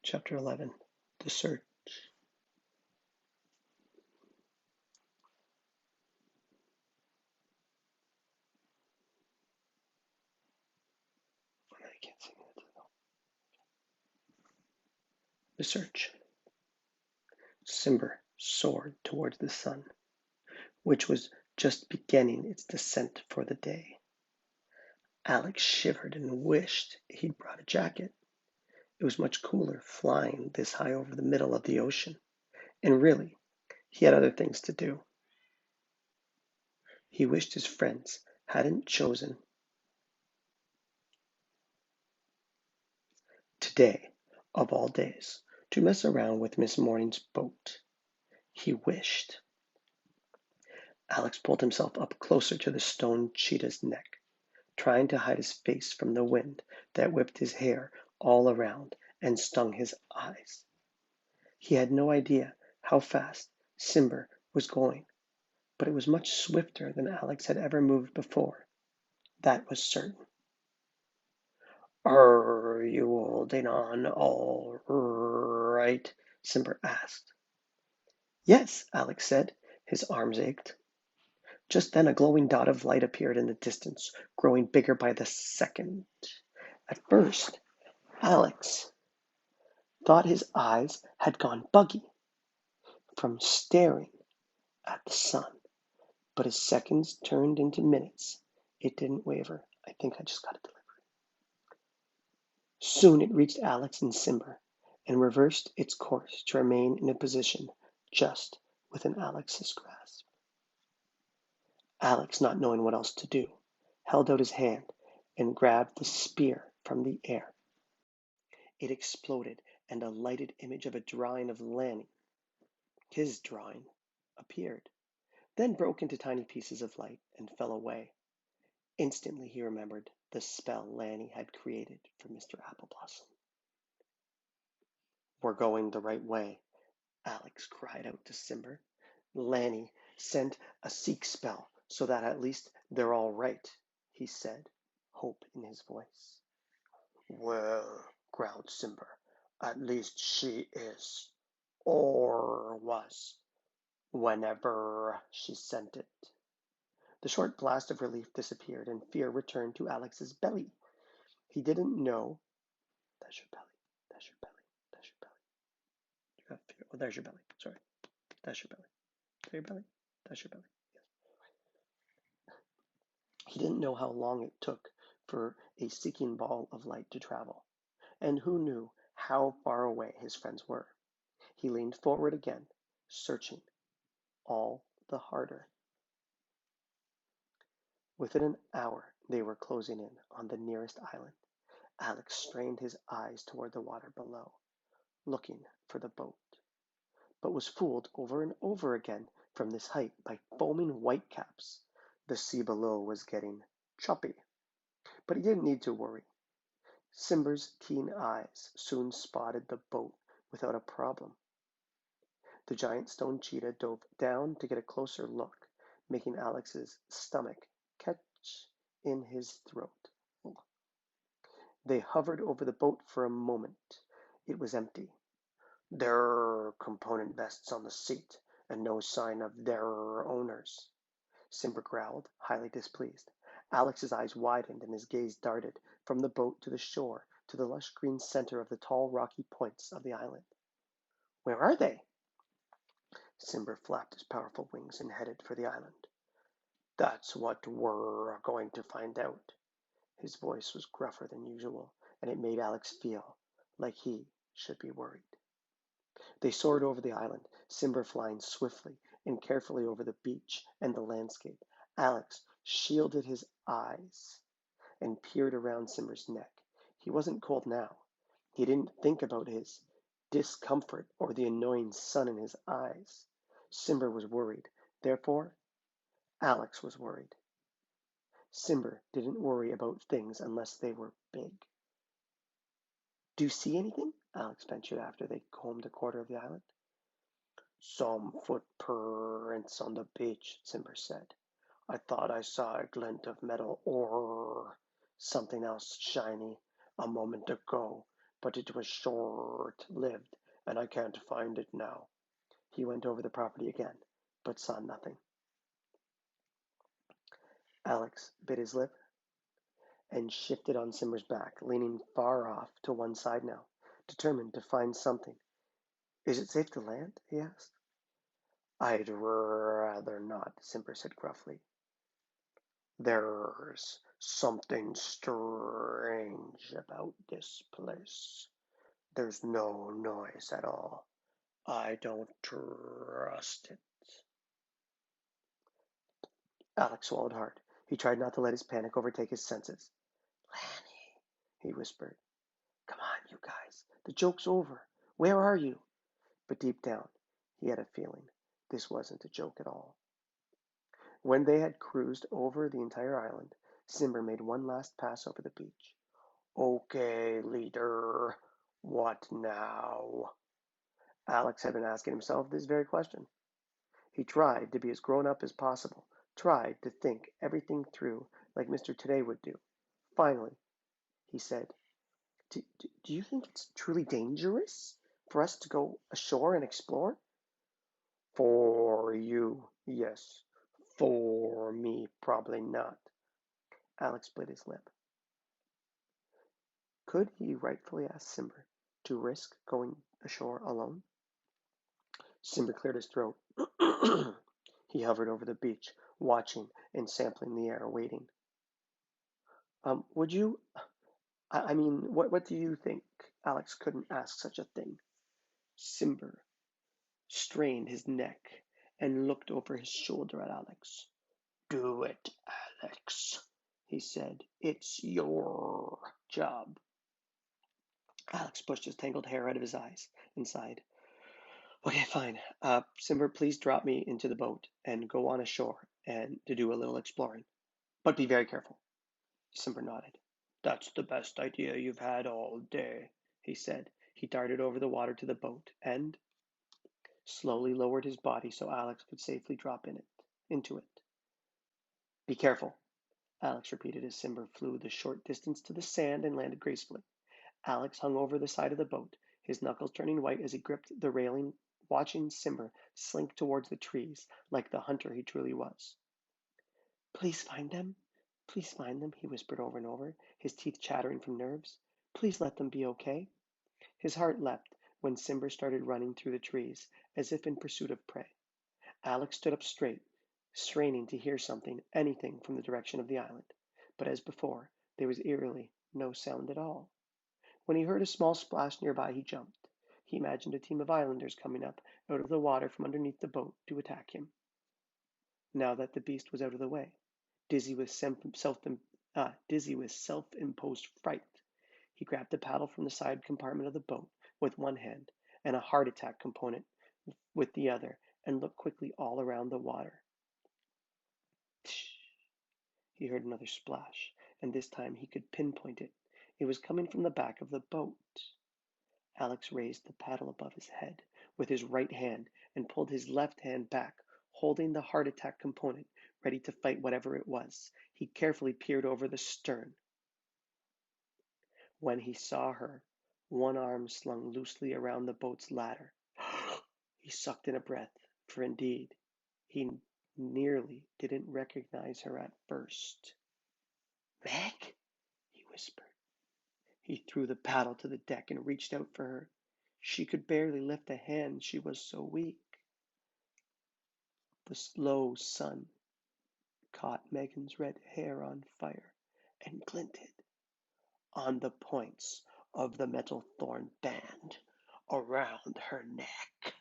Chapter 11. The Search. I can't sing it. The Search. Simber soared towards the sun, which was just beginning its descent for the day. Alex shivered and wished he'd brought a jacket. It was much cooler flying this high over the middle of the ocean, and really, he had other things to do. He wished his friends hadn't chosen today, of all days, to mess around with Miss Morning's boat. He wished. Alex pulled himself up closer to the stone cheetah's neck, trying to hide his face from the wind that whipped his hair all around and stung his eyes. He had no idea how fast Simber was going, but it was much swifter than Alex had ever moved before. That was certain. "Are you holding on all right?" Simber asked. "Yes," Alex said. His arms ached. Just then a glowing dot of light appeared in the distance, growing bigger by the second. At first, Alex thought his eyes had gone buggy from staring at the sun, but as seconds turned into minutes, it didn't waver. I think I just got a delivery. Soon it reached Alex and Simber and reversed its course to remain in a position just within Alex's grasp. Alex, not knowing what else to do, held out his hand and grabbed the spear from the air. It exploded, and a lighted image of a drawing of Lanny, his drawing, appeared, then broke into tiny pieces of light and fell away. Instantly he remembered the spell Lanny had created for Mr. Appleblossom. "We're going the right way," Alex cried out to Simber. "Lanny sent a seek spell so that at least they're all right," he said, hope in his voice. "Well," growled Simber, "at least she is, or was, whenever she sent it." The short blast of relief disappeared, and fear returned to Alex's belly. He didn't know. That's your belly. That's your belly. That's your belly. You got fear. Oh, there's your belly. Sorry. That's your belly. There's your belly. That's your belly. Yes. He didn't know how long it took for a seeking ball of light to travel, and who knew how far away his friends were. He leaned forward again, searching all the harder. Within an hour they were closing in on the nearest island. Alex strained his eyes toward the water below, looking for the boat, but was fooled over and over again from this height by foaming whitecaps. The sea below was getting choppy, but he didn't need to worry. Simber's keen eyes soon spotted the boat without a problem. The giant stone cheetah dove down to get a closer look, making Alex's stomach catch in his throat. They hovered over the boat for a moment. It was empty. "There are component vests on the seat, and no sign of their owners," Simber growled, highly displeased. Alex's eyes widened and his gaze darted from the boat to the shore to the lush green center of the tall rocky points of the island. "Where are they?" Simber flapped his powerful wings and headed for the island. "That's what we're going to find out." His voice was gruffer than usual, and it made Alex feel like he should be worried. They soared over the island, Simber flying swiftly and carefully over the beach and the landscape. Alex shielded his eyes and peered around Simber's neck. He wasn't cold now. He didn't think about his discomfort or the annoying sun in his eyes. Simber was worried. Therefore, Alex was worried. Simber didn't worry about things unless they were big. "Do you see anything?" Alex ventured after they combed a quarter of the island. "Some footprints on the beach," Simber said. "I thought I saw a glint of metal or something else shiny a moment ago, but it was short-lived, and I can't find it now. He went over the property again, but saw nothing. Alex bit his lip and shifted on Simber's back, leaning far off to one side now, determined to find something. Is it safe to land? He asked. I'd rather not, Simber said gruffly. There's something strange about this place. There's no noise at all. I don't trust it. Alex swallowed hard. He tried not to let his panic overtake his senses. Lanny, he whispered. Come on, you guys. The joke's over. Where are you? But deep down, he had a feeling this wasn't a joke at all. When they had cruised over the entire island, Simber made one last pass over the beach. Okay, leader, what now? Alex had been asking himself this very question. He tried to be as grown up as possible, tried to think everything through like Mr. Today would do. Finally, he said, do you think it's truly dangerous for us to go ashore and explore? For you, yes. For me, probably not. Alex bit his lip. Could he rightfully ask Simber to risk going ashore alone? Simber cleared his throat. He hovered over the beach, watching and sampling the air, waiting. Would you? I mean, what do you think? Alex couldn't ask such a thing. Simber strained his neck and looked over his shoulder at Alex. Do it, Alex, he said. It's your job. Alex pushed his tangled hair out of his eyes and sighed. Okay, fine. Simber, please drop me into the boat and go on ashore and to do a little exploring. But be very careful. Simber nodded. That's the best idea you've had all day, he said. He darted over the water to the boat and slowly lowered his body so Alex could safely drop into it. Be careful, Alex repeated as Simber flew the short distance to the sand and landed gracefully. Alex hung over the side of the boat, his knuckles turning white as he gripped the railing, watching Simber slink towards the trees like the hunter he truly was. Please find them. Please find them, he whispered over and over, his teeth chattering from nerves. Please let them be okay. His heart leapt when Simber started running through the trees, as if in pursuit of prey. Alex stood up straight, straining to hear something, anything from the direction of the island. But as before, there was eerily no sound at all. When he heard a small splash nearby, he jumped. He imagined a team of islanders coming up out of the water from underneath the boat to attack him. Now that the beast was out of the way, dizzy with self-imposed fright, he grabbed the paddle from the side compartment of the boat with one hand and a heart attack component with the other and looked quickly all around the water. He heard another splash, and this time he could pinpoint it. It was coming from the back of the boat. Alex raised the paddle above his head with his right hand and pulled his left hand back, holding the heart attack component, ready to fight whatever it was. He carefully peered over the stern. When he saw her, one arm slung loosely around the boat's ladder, he sucked in a breath, for indeed, he nearly didn't recognize her at first. Meg, he whispered. He threw the paddle to the deck and reached out for her. She could barely lift a hand, she was so weak. The slow sun caught Megan's red hair on fire and glinted on the points of the metal thorn band around her neck.